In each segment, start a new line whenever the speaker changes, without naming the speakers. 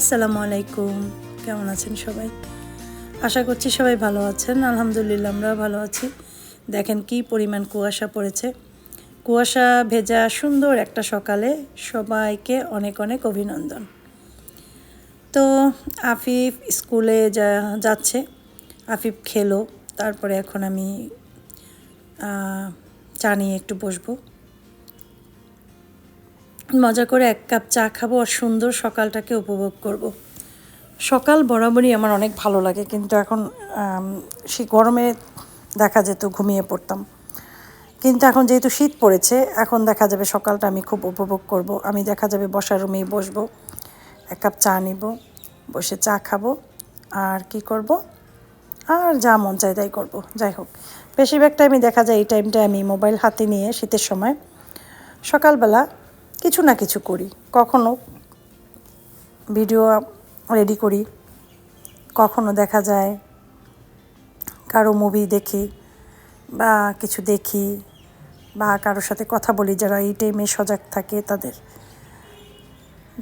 আসসালামু আলাইকুম, কেমন আছেন সবাই? আশা করছি সবাই ভালো আছেন। আলহামদুলিল্লাহ আমরা ভালো আছি। দেখেন কি পরিমাণ কুয়াশা পড়েছে। কুয়াশা ভেজা সুন্দর একটা সকালে সবাইকে অনেক অনেক অভিনন্দন। তো আফিফ স্কুলে যাচ্ছে, আফিফ খেলো, তারপরে এখন আমি চা নিয়ে একটু বসবো, মজা করে এক কাপ চা খাবো আর সুন্দর সকালটাকে উপভোগ করব। সকাল বরাবরই আমার অনেক ভালো লাগে, কিন্তু এখন সেই গরমে দেখা যেত ঘুমিয়ে পড়তাম, কিন্তু এখন যেহেতু শীত পড়েছে এখন দেখা যাবে সকালটা আমি খুব উপভোগ করব। আমি দেখা যাবে বসার রুমেই বসবো, এক কাপ চা নিব, বসে চা খাবো আর কি করব, আর যা মন চায় তাই করবো। যাই হোক, বেশিরভাগ টাইমে দেখা যায় এই টাইমটা আমি মোবাইল হাতে নিয়ে শীতের সময় সকালবেলা কিছু না কিছু করি। কখনো ভিডিও রেডি করি, কখনো দেখা যায় কারো মুভি দেখি বা কিছু দেখি বা কারোর সাথে কথা বলি যারা এই টাইমে সজাগ থাকে তাদের।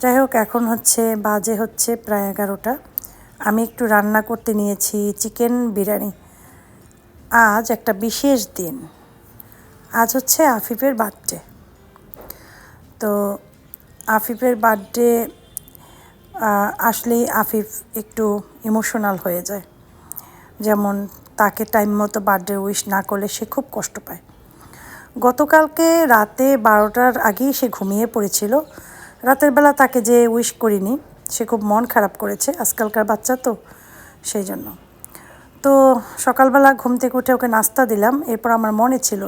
যাই হোক, এখন বাজে হচ্ছে প্রায় 11টা। আমি একটু রান্না করতে নিয়েছি চিকেন বিরিয়ানি। আজ একটা বিশেষ দিন, আজ হচ্ছে আফিফের বার্থডে। তো আফিফের বার্থডে আসলেই আফিফ একটু ইমোশনাল হয়ে যায়। যেমন তাকে টাইম মতো বার্থডে উইশ না করলে সে খুব কষ্ট পায়। গতকালকে রাতে 12টার আগেই সে ঘুমিয়ে পড়েছিল। রাতের বেলা তাকে যে উইশ করিনি, সে খুব মন খারাপ করেছে, আজকালকার বাচ্চা তো সেই জন্য। তো সকালবেলা ঘুম থেকে উঠে ওকে নাস্তা দিলাম, এরপর আমার মনে ছিল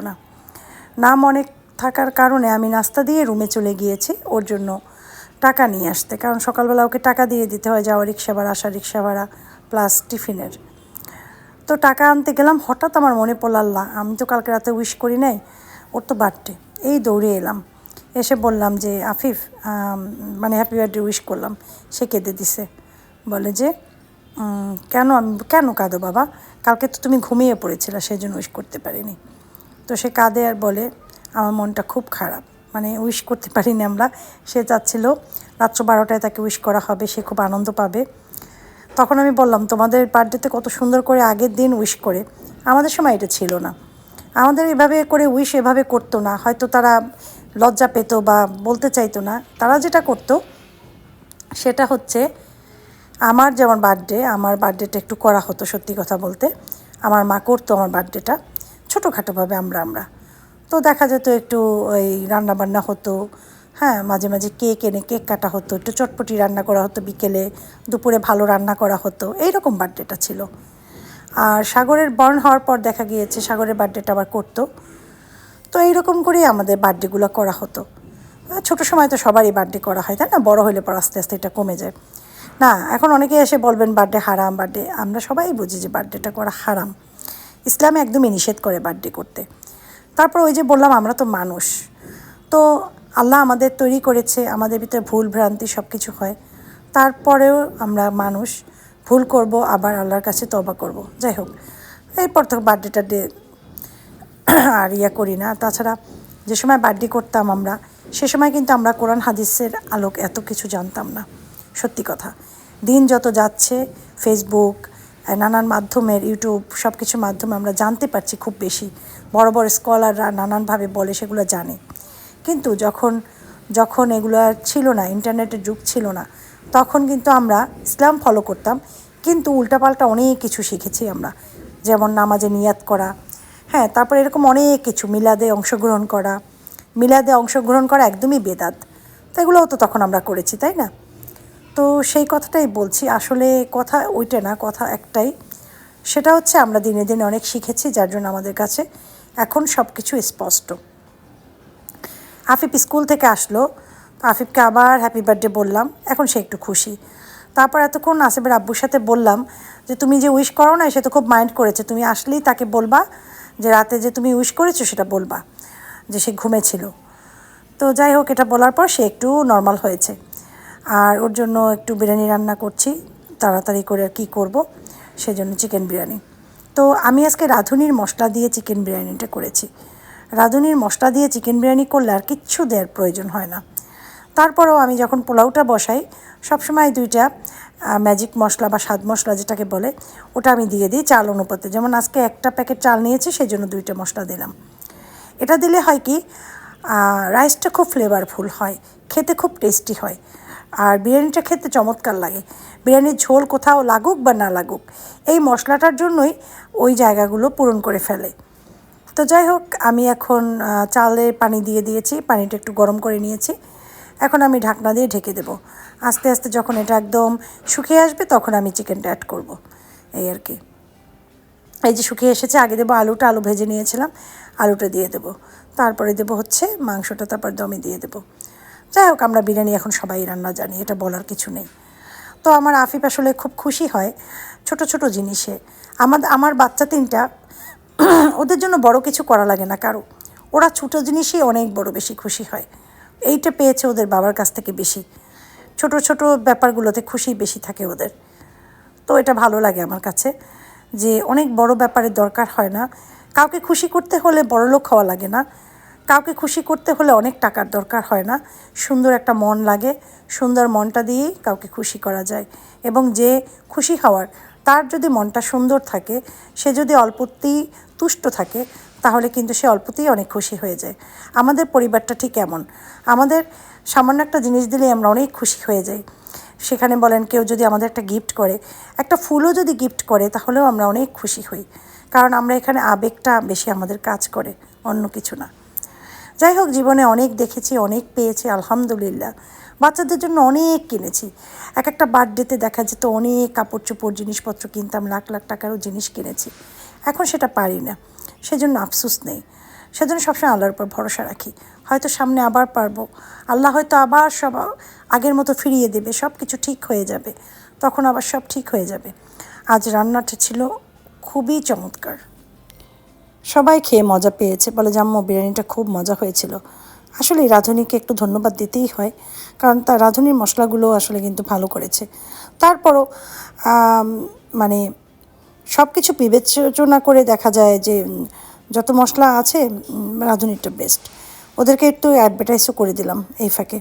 না মনে থাকার কারণে আমি নাস্তা দিয়ে রুমে চলে গিয়েছি ওর জন্য টাকা নিয়ে আসতে, কারণ সকালবেলা ওকে টাকা দিয়ে দিতে হয়, যাওয়া রিক্সা ভাড়া, আসা রিক্সা ভাড়া প্লাস টিফিনের। তো টাকা আনতে গেলাম, হঠাৎ আমার মনে পড়ল, আল্লাহ আমি তো কালকে রাতে উইশ করি নাই, ওর তো বার্থডে। এই দৌড়ে এলাম, এসে বললাম যে আফিফ মানে হ্যাপি বার্থডে উইশ করলাম। সে কেঁদে দিছে, বলে যে কেন কাঁদো বাবা, কালকে তো তুমি ঘুমিয়ে পড়েছিলে সেই জন্য উইশ করতে পারিনি। তো সে কাঁদে আর বলে আমার মনটা খুব খারাপ, মানে উইশ করতে পারিনি আমরা। সে চাচ্ছিল রাত্র 12টায় তাকে উইশ করা হবে, সে খুব আনন্দ পাবে। তখন আমি বললাম তোমাদের বার্থডেতে কত সুন্দর করে আগের দিন উইশ করে, আমাদের সময় এটা ছিল না, আমাদের এভাবে করে উইশ এভাবে করতো না। হয়তো তারা লজ্জা পেত বা বলতে চাইতো না। তারা যেটা করতো সেটা হচ্ছে আমার যেমন আমার বার্থডেটা একটু করা হতো। সত্যি কথা বলতে আমার মা করতো আমার বার্থডেটা ছোটোখাটোভাবে আমরা তো দেখা যেত একটু ওই রান্নাবান্না হতো, হ্যাঁ, মাঝে মাঝে কেক এনে কেক কাটা হতো, একটু চটপটি রান্না করা হতো, বিকেলে দুপুরে ভালো রান্না করা হতো, এইরকম বার্থডেটা ছিল। আর সাগরের বর্ন হওয়ার পর দেখা গিয়েছে সাগরের বার্থডেটা আবার করতো। তো এইরকম করেই আমাদের বার্থডেগুলো করা হতো। ছোটো সময় তো সবারই বার্থডে করা হয়, তাই না? বড় হলে পর আস্তে আস্তে এটা কমে যায়। না, এখন অনেকে এসে বলবেন বার্থডে হারাম, বার্থডে, আমরা সবাই বুঝি যে বার্থডেটা করা হারাম। ইসলামে একদমই নিষেধ করে বার্থডে করতে। তারপর ওই যে বললাম আমরা তো মানুষ, তো আল্লাহ আমাদের তৈরি করেছে, আমাদের ভিতরে ভুল ভ্রান্তি সব কিছু হয়, তারপরেও আমরা মানুষ, ভুল করব, আবার আল্লাহর কাছে তওবা করব। যাই হোক, এরপর তো বার্থডেটা আর করি না। তাছাড়া যে সময় বার্থডে করতাম আমরা, সে সময় কিন্তু আমরা কোরআন হাদিসের আলোক এত কিছু জানতাম না। সত্যি কথা, দিন যত যাচ্ছে ফেসবুক, নানান মাধ্যমের, ইউটিউব, সব কিছুর মাধ্যমে আমরা জানতে পারছি খুব বেশি। বড় বড় স্কলাররা নানানভাবে বলে, সেগুলো জানে। কিন্তু যখন এগুলো ছিল না, ইন্টারনেটের যুগ ছিল না, তখন কিন্তু আমরা ইসলাম ফলো করতাম, কিন্তু উল্টাপাল্টা অনেক কিছু শিখেছি আমরা। যেমন নামাজে নিয়াত করা, হ্যাঁ, তারপর এরকম অনেক কিছু, মিলাদে অংশগ্রহণ করা একদমই বেদাত। তো এগুলোও তো তখন আমরা করেছি, তাই না? তো সেই কথাটাই বলছি, আসলে কথা ওইটা না, কথা একটাই, সেটা হচ্ছে আমরা দিনে দিনে অনেক শিখেছি, যার জন্য আমাদের কাছে এখন সব কিছু স্পষ্ট। আফিফ স্কুল থেকে আসলো, আফিফকে আবার হ্যাপি বার্থডে বললাম, এখন সে একটু খুশি। তারপর এতক্ষণ আসিফের আব্বুর সাথে বললাম যে তুমি যে উইশ করো না, সে তো খুব মাইন্ড করেছে, তুমি আসলেই তাকে বলবা যে রাতে যে তুমি উইশ করেছো সেটা বলবা, যে সে ঘুমেছিল। তো যাই হোক, এটা বলার পর সে একটু নর্মাল হয়েছে। আর ওর জন্য একটু বিরিয়ানি রান্না করছি তাড়াতাড়ি করে, আর কী করবো, সেজন্য চিকেন বিরিয়ানি। তো আমি আজকে রাঁধুনির মশলা দিয়ে চিকেন বিরিয়ানিটা করেছি। রাঁধুনির মশলা দিয়ে চিকেন বিরিয়ানি করলে আর কিচ্ছু দেওয়ার প্রয়োজন হয় না। তারপরেও আমি যখন পোলাওটা বসাই সবসময় 2টা ম্যাজিক মশলা বা স্বাদ মশলা যেটাকে বলে ওটা আমি দিয়ে দিই চাল অনুপাতে। যেমন আজকে একটা প্যাকেট চাল নিয়েছি, সেই জন্য 2টা মশলা দিলাম। এটা দিলে হয় কি, রাইসটা খুব ফ্লেভারফুল হয়, খেতে খুব টেস্টি হয়, আর বিরিয়ানিটা খেতে চমৎকার লাগে। বিরিয়ানির ঝোল কোথাও লাগুক বা না লাগুক, এই মশলাটার জন্যই ওই জায়গাগুলো পূরণ করে ফেলে। তো যাই হোক, আমি এখন চালে পানি দিয়ে দিয়েছি, পানিটা একটু গরম করে নিয়েছি। এখন আমি ঢাকনা দিয়ে ঢেকে দেবো। আস্তে আস্তে যখন এটা একদম শুকিয়ে আসবে তখন আমি চিকেনটা অ্যাড করব, এই আর কি। এই যে শুকিয়ে এসেছে, আগে দেবো আলুটা, আলু ভেজে নিয়েছিলাম, আলুটা দিয়ে দেবো। তারপরে দেবো হচ্ছে মাংসটা, তারপর দমে দিয়ে দেবো। যাই হোক, আমরা বিরিয়ানি এখন সবাই রান্না জানি, এটা বলার কিছু নেই। তো আমার আফিফ আসলে খুব খুশি হয় ছোট ছোট জিনিসে। আমার বাচ্চা 3টা, ওদের জন্য বড় কিছু করা লাগে না কারো, ওরা ছোটো জিনিসই অনেক বেশি খুশি হয়। এইটা পেয়েছে ওদের বাবার কাছ থেকে বেশি, ছোট ছোট ব্যাপারগুলোতে খুশি বেশি থাকে ওদের। তো এটা ভালো লাগে আমার কাছে, যে অনেক বড় ব্যাপারের দরকার হয় না। কাউকে খুশি করতে হলে বড়লোক হওয়া লাগে না, কাউকে খুশি করতে হলে অনেক টাকার দরকার হয় না। সুন্দর একটা মন লাগে, সুন্দর মনটা দিয়েই কাউকে খুশি করা যায়। এবং যে খুশি হওয়ার, তার যদি মনটা সুন্দর থাকে, সে যদি অল্পতেই তুষ্ট থাকে, তাহলে কিন্তু সে অল্পতেই অনেক খুশি হয়ে যায়। আমাদের পরিবারটা ঠিক এমন, আমাদের সামান্য একটা জিনিস দিলেই আমরা অনেক খুশি হয়ে যাই। সেখানে বলেন কেউ যদি আমাদের একটা গিফট করে, একটা ফুলও যদি গিফট করে, তাহলেও আমরা অনেক খুশি হই, কারণ আমরা এখানে আবেগটা বেশি আমাদের কাজ করে, অন্য কিছু না। যাই হোক, জীবনে অনেক দেখেছি, অনেক পেয়েছি, আলহামদুলিল্লাহ। বাচ্চাদের জন্য অনেক কিনেছি। একটা বার্থডেতে দেখা যেত অনেক কাপড় চোপড় জিনিসপত্র কিনতাম, লাখ লাখ টাকারও জিনিস কিনেছি। এখন সেটা পারি না, সেজন্য আফসোস নেই। সেজন্য সবসময় আল্লাহর উপর ভরসা রাখি, হয়তো সামনে আবার পারবো, আল্লাহ হয়তো আবার সব আগের মতো ফিরিয়ে দেবে, সব কিছু ঠিক হয়ে যাবে, তখন আবার সব ঠিক হয়ে যাবে। আজ রান্নাটা ছিল খুবই চমৎকার, সবাই খেয়ে মজা পেয়েছে, বলে যে আম্মু বিরিয়ানিটা খুব মজা হয়েছিল। আসলে রাঁধুনিকে একটু ধন্যবাদ দিতেই হয়, কারণ তার রাঁধুনির মশলাগুলো আসলে কিন্তু ভালো করেছে। তারপরও মানে সব কিছু বিবেচনা করে দেখা যায় যে যত মশলা আছে রাঁধুনিটা বেস্ট। ওদেরকে একটু অ্যাডভার্টাইজও করে দিলাম এই ফাঁকে।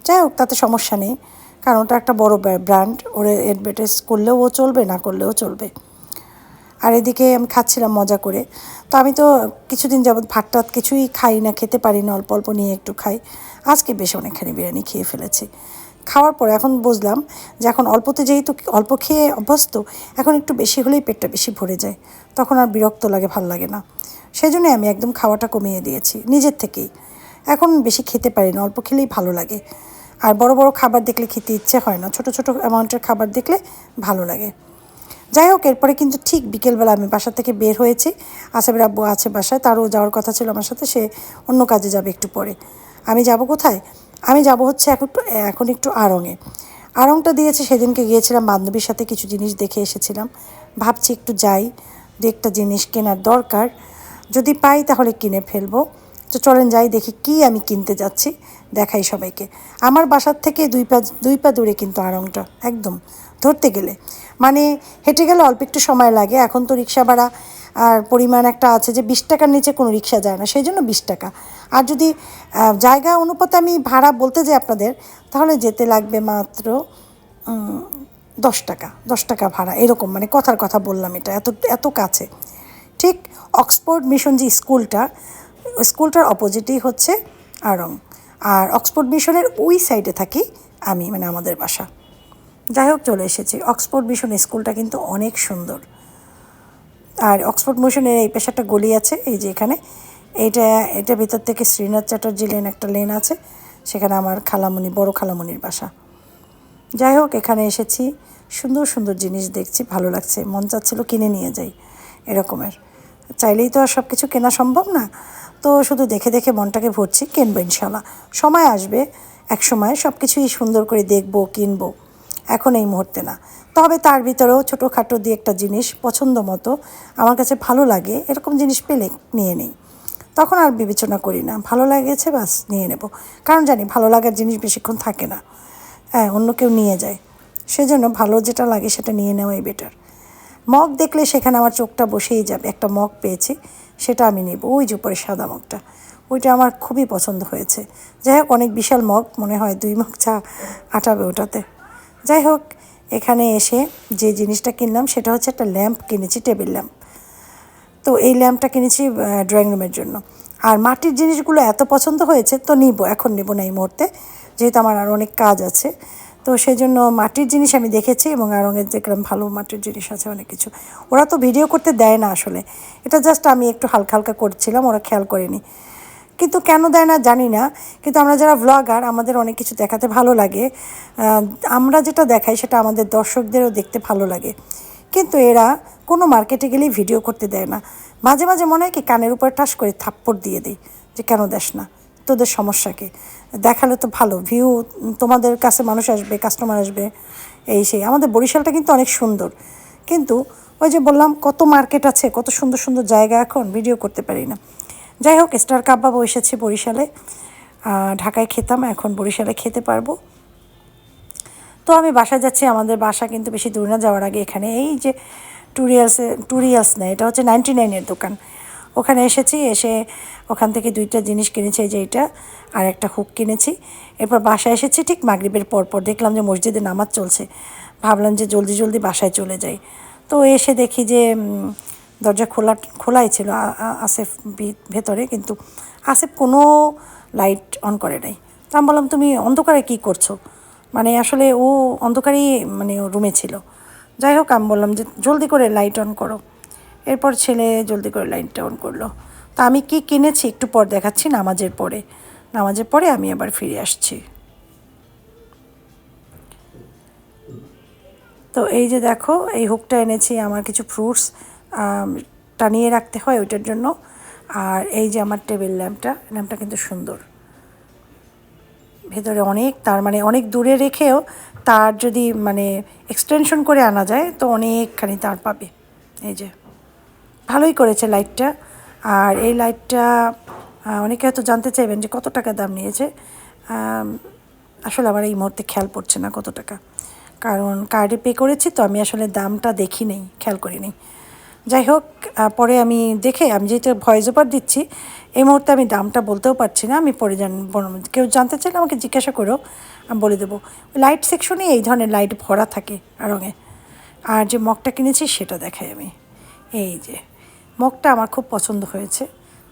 যাই হোক, তাতে সমস্যা নেই, কারণ ওটা একটা বড় ব্র্যান্ড, ওরা অ্যাডভার্টাইজ করলেও ও চলবে, না করলেও চলবে। আর এদিকে আমি খাচ্ছিলাম মজা করে। তো আমি তো কিছুদিন যাবৎ ভাত টাত কিছুই খাই না, খেতে পারি না, অল্প অল্প নিয়ে একটু খাই। আজকে বেশ অনেকখানি বিরিয়ানি খেয়ে ফেলেছি। খাওয়ার পরে এখন বুঝলাম যে এখন অল্পতে যেহেতু অল্প খেয়ে অভ্যস্ত, এখন একটু বেশি হলেই পেটটা বেশি ভরে যায়, তখন আর বিরক্ত লাগে, ভাল লাগে না। সেই জন্যই আমি একদম খাওয়াটা কমিয়ে দিয়েছি নিজের থেকেই। এখন বেশি খেতে পারি না, অল্প খেলেই ভালো লাগে। আর বড় বড় খাবার দেখলে খেতে ইচ্ছে হয় না, ছোট ছোট অ্যামাউন্টের খাবার দেখলে ভালো লাগে। যাই হোক, এরপরে কিন্তু ঠিক বিকেলবেলা আমি বাসা থেকে বের হয়েছি। আসাবের আব্বু আছে বাসায়, তারও যাওয়ার কথা ছিল আমার সাথে, সে অন্য কাজে যাবে একটু পরে। আমি যাব কোথায়? আমি যাব হচ্ছে এখন একটু আড়ংয়ে। আড়ংটা দিয়েছে, সেদিনকে গিয়েছিলাম বান্ধবীর সাথে, কিছু জিনিস দেখে এসেছিলাম। ভাবছি একটু যাই, দু একটা জিনিস কেনার দরকার, যদি পাই তাহলে কিনে ফেলবো। তো চলেন যাই, দেখি কি আমি কিনতে যাচ্ছি, দেখাই সবাইকে। আমার বাসার থেকে দুই পা দূরে কিন্তু আড়ংটা, একদম ধরতে গেলে, মানে হেঁটে গেলে অল্প একটু সময় লাগে। এখন তো রিক্সা ভাড়া আর পরিমাণ একটা আছে যে 20 টাকার নিচে কোনো রিক্সা যায় না, সেই জন্য 20 টাকা। আর যদি জায়গা অনুপাতে আমি ভাড়া বলতে যাই আপনাদের, তাহলে যেতে লাগবে মাত্র 10 টাকা, 10 টাকা ভাড়া, এরকম। মানে কথার কথা বললাম, এটা এত এত কাছে। ঠিক অক্সফোর্ড মিশন যে স্কুলটার অপোজিটেই হচ্ছে আড়ং। আর অক্সফোর্ড মিশনের ওই সাইডে থাকি আমি, মানে আমাদের বাসা। যাই হোক, চলে এসেছি। অক্সফোর্ড মিশন স্কুলটা কিন্তু অনেক সুন্দর। আর অক্সফোর্ড মিশনের এই পেশাটা গলি আছে, এই যে এখানে, এটা ভিতর থেকে শ্রীনাথ চ্যাটার্জি লেন একটা লেন আছে, সেখানে আমার খালামণি, বড় খালামণির বাসা। যাই হোক, এখানে এসেছি, সুন্দর সুন্দর জিনিস দেখছি, ভালো লাগছে, মন চাচ্ছিল কিনে নিয়ে যাই এরকমের। চাইলেই তো আর সব কিছু কেনা সম্ভব না, তো শুধু দেখে দেখে মনটাকে ভরছি। কিনবো ইনশাল্লাহ, সময় আসবে, এক সময় সব কিছুই সুন্দর করে দেখবো, কিনবো, এখন এই মুহূর্তে না। তবে তার ভিতরেও ছোটোখাটো দিয়ে একটা জিনিস পছন্দ মতো আমার কাছে ভালো লাগে, এরকম জিনিস পেলে নিয়ে নেই, তখন আর বিবেচনা করি না, ভালো লাগেছে বাস নিয়ে নেব। কারণ জানি ভালো লাগার জিনিস বেশিক্ষণ থাকে না, হ্যাঁ, অন্য কেউ নিয়ে যায়, সেজন্য ভালো যেটা লাগে সেটা নিয়ে নেওয়াই বেটার। মগ দেখলে সেখানে আমার চোখটা বসেই যাবে, একটা মগ পেয়েছি, সেটা আমি নেব, ওই যে উপরে সাদা মগটা, ওইটা আমার খুবই পছন্দ হয়েছে। যাই হোক, অনেক বিশাল মগ, মনে হয় 2 মগ চা আটাবে ওটাতে। যাই হোক, এখানে এসে যে জিনিসটা কিনলাম সেটা হচ্ছে একটা ল্যাম্প কিনেছি, টেবিল ল্যাম্প। তো এই ল্যাম্পটা কিনেছি ড্রয়িং রুমের জন্য। আর মাটির জিনিসগুলো এত পছন্দ হয়েছে, তো নিব, এখন নেব না এই মুহূর্তে, যেহেতু আমার আরও অনেক কাজ আছে। তো সেই জন্য মাটির জিনিস আমি দেখেছি এবং আড়ঙের দেখলাম ভালো মাটির জিনিস আছে অনেক কিছু। ওরা তো ভিডিও করতে দেয় না আসলে, এটা জাস্ট আমি একটু হালকা হালকা করছিলাম, ওরা খেয়াল করেনি। কিন্তু কেন দেয় না জানি না, কিন্তু আমরা যারা ভ্লগার আমাদের অনেক কিছু দেখাতে ভালো লাগে। আমরা যেটা দেখাই সেটা আমাদের দর্শকদেরও দেখতে ভালো লাগে, কিন্তু এরা কোনো মার্কেটে গেলেই ভিডিও করতে দেয় না। মাঝে মাঝে মনে হয় কি কানের উপরে ঠাস করে থাপ্পড় দিয়ে দিই যে কেন দেশ না, তোদের সমস্যা কি, দেখালে তো ভালো ভিউ, তোমাদের কাছে মানুষ আসবে, কাস্টমার আসবে, এই সেই। আমাদের বরিশালটা কিন্তু অনেক সুন্দর, কিন্তু ওই যে বললাম কত মার্কেট আছে, কত সুন্দর সুন্দর জায়গা, এখন ভিডিও করতে পারি না। যাই হোক, স্টার কাবাবও এসেছে বরিশালে। ঢাকায় খেতাম, এখন বরিশালে খেতে পারবো। তো আমি বাসায় যাচ্ছি, আমাদের বাসা কিন্তু বেশি দূর না। যাওয়ার আগে এখানে এই যে টুরিয়ালস না, এটা হচ্ছে 99-এর দোকান, ওখানে এসেছি। এসে ওখান থেকে 2টা জিনিস কিনেছি, এই যে এইটা আর একটা হুক কিনেছি। এরপর বাসায় এসেছি ঠিক মাগরিবের পর দেখলাম যে মসজিদে নামাজ চলছে, ভাবলাম যে জলদি জলদি বাসায় চলে যাই। তো এসে দেখি যে দরজা খোলাই ছিল, আসিফ ভেতরে, কিন্তু আসিফ কোনো লাইট অন করে নাই। তো আমি বললাম, তুমি অন্ধকারে কী করছো, মানে আসলে ও অন্ধকারেই মানে রুমে ছিল। যাই হোক, আমি বললাম যে জলদি করে লাইট অন করো। এরপর ছেলে জলদি করে লাইটটা অন করলো। তা আমি কি কিনেছি একটু পর দেখাচ্ছি, নামাজের পরে আমি আবার ফিরে আসছি। তো এই যে দেখো, এই হুকটা এনেছি, আমার কিছু ফ্রুটস টানিয়ে রাখতে হয় ওইটার জন্য। আর এই যে আমার টেবিল ল্যাম্পটা কিন্তু সুন্দর, ভেতরে অনেক তার, মানে অনেক দূরে রেখেও তার যদি মানে এক্সটেনশন করে আনা যায় তো অনেকখানি তার পাবে। এই যে ভালোই করেছে লাইটটা। আর এই লাইটটা অনেকে হয়তো জানতে চাইবেন যে কত টাকা দাম নিয়েছে। আসলে আমার এই মুহূর্তে খেয়াল পড়ছে না কত টাকা, কারণ কার্ডে পে করেছি, তো আমি আসলে দামটা দেখি নেই, খেয়াল করি নেই। যাই হোক, পরে আমি আমি যেহেতু ভয়েস ওভার দিচ্ছি, এই মুহূর্তে আমি দামটা বলতেও পারছি না, আমি পরে কেউ জানতে চাইলে আমাকে জিজ্ঞাসা করেও আমি বলে দেবো। লাইট সেকশনে এই ধরনের লাইট ভরা থাকে রঙে। আর যে মগটা কিনেছি সেটা দেখাই আমি। এই যে মগটা আমার খুব পছন্দ হয়েছে,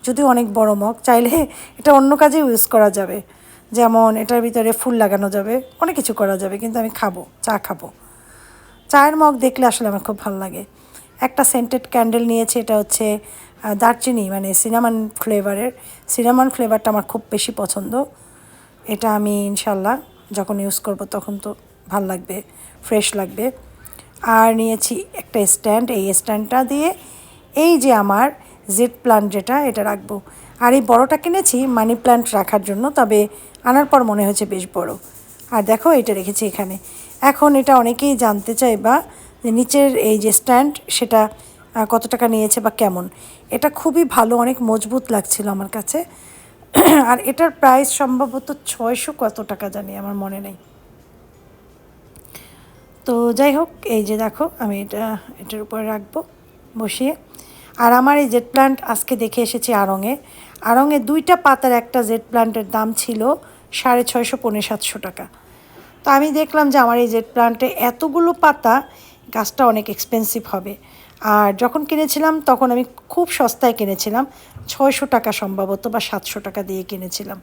যদিও অনেক বড় মগ, চাইলে এটা অন্য কাজে ইউজ করা যাবে, যেমন এটার ভিতরে ফুল লাগানো যাবে, অনেক কিছু করা যাবে, কিন্তু আমি চা খাবো। চায়ের মগ দেখলে আসলে আমার খুব ভালো লাগে। একটা সেন্টেড ক্যান্ডেল নিয়েছি, এটা হচ্ছে দারচিনি, মানে সিনামন ফ্লেভারটা আমার খুব বেশি পছন্দ। এটা আমি ইনশাল্লাহ যখন ইউজ করব তখন তো ভাল লাগবে, ফ্রেশ লাগবে। আর নিয়েছি একটা স্ট্যান্ড, এই স্ট্যান্ডটা দিয়ে এই যে আমার জেড প্লান্ট যেটা, এটা রাখবো। আর এই বড়টা কিনেছি মানি প্ল্যান্ট রাখার জন্য, তবে আনার পর মনে হয়েছে বেশ বড়। আর দেখো, এটা রেখেছি এখানে। এখন এটা অনেকেই জানতে চায় বা যে নিচের এই যে স্ট্যান্ড সেটা কত টাকা নিয়েছে বা কেমন। এটা খুবই ভালো, অনেক মজবুত লাগছিল আমার কাছে। আর এটার প্রাইস সম্ভবত 600 কত টাকা জানি, আমার মনে নেই। তো যাই হোক, এই যে দেখো, আমি এটার উপরে রাখবো বসিয়ে। আর আমার এই জেড প্ল্যান্ট আজকে দেখে এসেছি আড়ঙে 2টা পাতার একটা জেড প্ল্যান্টের দাম ছিল 650 750 টাকা। তো আমি দেখলাম যে আমার এই জেড প্ল্যান্টে এতগুলো পাতা, গাছটা অনেক এক্সপেন্সিভ হবে। আর যখন কিনেছিলাম তখন আমি খুব সস্তায় কিনেছিলাম, 600 টাকা সম্ভবত বা 700 টাকা দিয়ে কিনেছিলাম।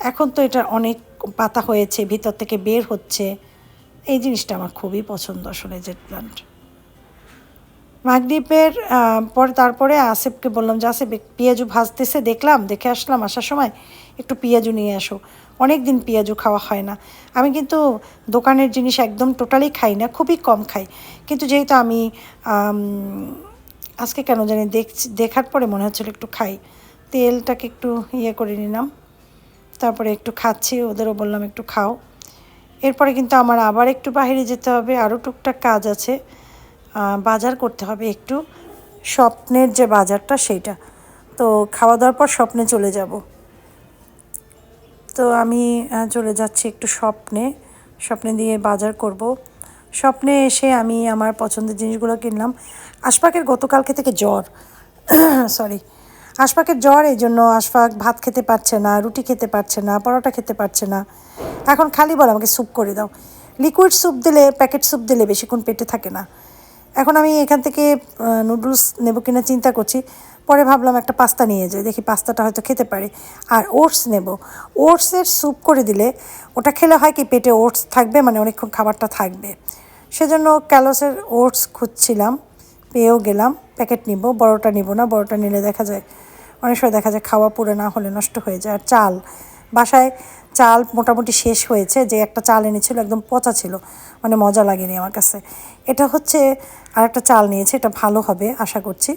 এখন তো এটা অনেক পাতা হয়েছে, ভিতর থেকে বের হচ্ছে। এই জিনিসটা আমার খুবই পছন্দ আসলে, জেড প্ল্যান্ট। মাগরিবের তারপরে আসিফকে বললাম যে আসিফ পেঁয়াজু ভাজতেছে, দেখে আসলাম, আসার সময় একটু পেঁয়াজু নিয়ে আসো। অনেক দিন পেঁয়াজু খাওয়া হয় না। আমি কিন্তু দোকানের জিনিস একদম টোটালি খাই না, খুবই কম খাই। কিন্তু যেহেতু আমি আজকে কেন জানি দেখার পরে মনে হচ্ছিল একটু খাই, তেলটাকে একটু করে নিলাম, তারপরে একটু খাচ্ছি, ওদেরও বললাম একটু খাও। এরপরে কিন্তু আমার আবার একটু বাইরে যেতে হবে, আরও টুকটাক কাজ আছে, বাজার করতে হবে একটু, স্বপ্নের যে বাজারটা সেইটা। তো খাওয়া দাওয়ার পর স্বপ্নে চলে যাব। তো আমি চলে যাচ্ছি একটু স্বপ্নে দিয়ে বাজার করব। স্বপ্নে এসে আমি আমার পছন্দের জিনিসগুলো কিনলাম। আশপাকের গতকালকে থেকে জ্বর, সরি, আশফাকের জ্বর, এই জন্য আশফাক ভাত খেতে পারছে না, রুটি খেতে পারছে না, পরোটা খেতে পারছে না। এখন খালি বলে আমাকে স্যুপ করে দাও। লিকুইড স্যুপ দিলে, প্যাকেট স্যুপ দিলে বেশিক্ষণ পেটে থাকে না। এখন আমি এখান থেকে নুডলস নেব কিনা চিন্তা করছি। পরে ভাবলাম একটা পাস্তা নিয়ে যাই, দেখি পাস্তাটা হয়তো খেতে পারি। আর ওটস নেব, ওটসের স্যুপ করে দিলে ওটা খেলে হয় কি পেটে ওটস থাকবে, মানে অনেকক্ষণ খাবারটা থাকবে। সেজন্য ক্যালোসের ওটস খুঁজছিলাম, পেয়েও গেলাম। প্যাকেট নিব, বড়টা নিব না, বড়টা নিলে দেখা যায় অনেক সময় দেখা যায় খাওয়া পুরো না হলে নষ্ট হয়ে যায়। আর চাল, বাসায় চাল মোটামুটি শেষ হয়েছে। যে একটা চাল এনেছিল একদম পচা ছিল, মানে মজা লাগেনি আমার কাছে। এটা হচ্ছে আর একটা চাল নিয়েছে, এটা ভালো হবে আশা করছি।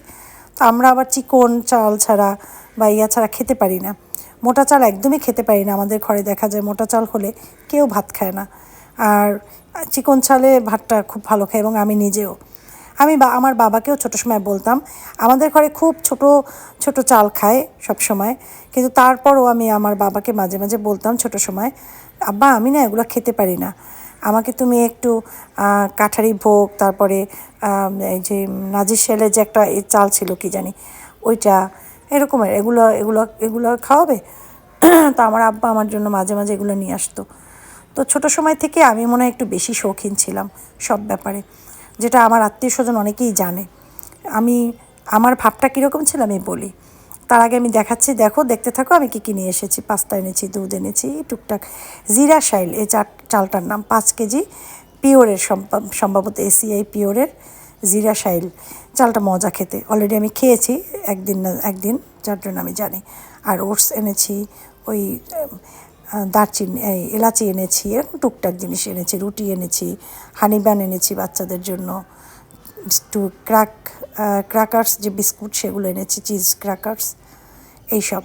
তো আমরা আবার চিকন চাল ছাড়া বা ইয়া ছাড়া খেতে পারি না, মোটা চাল একদমই খেতে পারি না। আমাদের ঘরে দেখা যায় মোটা চাল হলে কেউ ভাত খায় না, আর চিকন চালে ভাতটা খুব ভালো খায়, এবং আমি নিজেও। আমি আমার বাবাকেও ছোটো সময় বলতাম, আমাদের ঘরে খুব ছোট ছোট চাল খায় সব সময়, কিন্তু তারপরও আমি আমার বাবাকে মাঝে মাঝে বলতাম ছোটো সময়, আব্বা আমি না এগুলো খেতে পারি না, আমাকে তুমি একটু কাঠারি ভোগ, তারপরে এই যে নাজির শেলের যে একটা চাল ছিল কি জানি ওইটা, এরকমের এগুলো এগুলো এগুলো খাওয়াবে। তো আমার আব্বা আমার জন্য মাঝে মাঝে এগুলো নিয়ে আসতো। তো ছোটো সময় থেকে আমি মনে হয় একটু বেশি শৌখিন ছিলাম সব ব্যাপারে, যেটা আমার আত্মীয় স্বজন অনেকেই জানে। আমি আমার ভাবটা কীরকম ছিল আমি বলি। তার আগে আমি দেখাচ্ছি, দেখো, দেখতে থাকো আমি কী কী নিয়ে এসেছি। পাস্তা এনেছি, দুধ এনেছি, টুকটাক জিরা শাইল, এই চালটার নাম 5 কেজি পিওরের, সম্ভবত এসিআই পিওরের জিরা শাইল চালটা মজা খেতে। অলরেডি আমি খেয়েছি একদিন না একদিন, যার জন্য আমি জানি। আর ওটস এনেছি, ওই দারচিনি, এই এলাচি এনেছি, এরকম টুকটাক জিনিস এনেছি। রুটি এনেছি, হানি বান এনেছি বাচ্চাদের জন্য, একটু ক্র্যাকার্স যে বিস্কুট সেগুলো এনেছি, চিজ ক্র্যাকার্স, এইসব।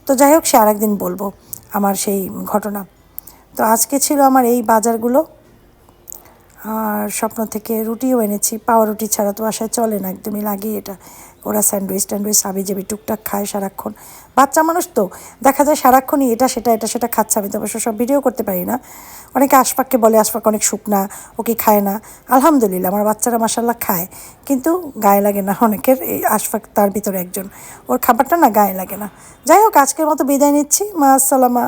তো যাই হোক, সে আরেকদিন বলবো আমার সেই ঘটনা। তো আজকে ছিল আমার এই বাজারগুলো। আর স্বপ্ন থেকে রুটিও এনেছি, পাওয়া রুটি ছাড়া তো বাসায় চলে না, একদমই লাগেই এটা। ওরা স্যান্ডউইচ ট্যান্ডউইচ হাবিজাবি টুকটাক খায় সারাক্ষণ, বাচ্চা মানুষ তো দেখা যায় সারাক্ষণই এটা সেটা খাচ্ছে। আমি তো অবশ্য সব ভিডিও করতে পারি না। অনেকে আশফাককে বলে আশফাক অনেক শুকনা, ওকে খায় না। আলহামদুলিল্লাহ আমার বাচ্চারা মাশাল্লাহ খায়, কিন্তু গায়ে লাগে না অনেকের। এই আশফাক তার ভিতরে একজন, ওর খাবারটা না গায়ে লাগে না। যাই হোক, আজকের মতো বিদায় নিচ্ছি, মা আসসালামা।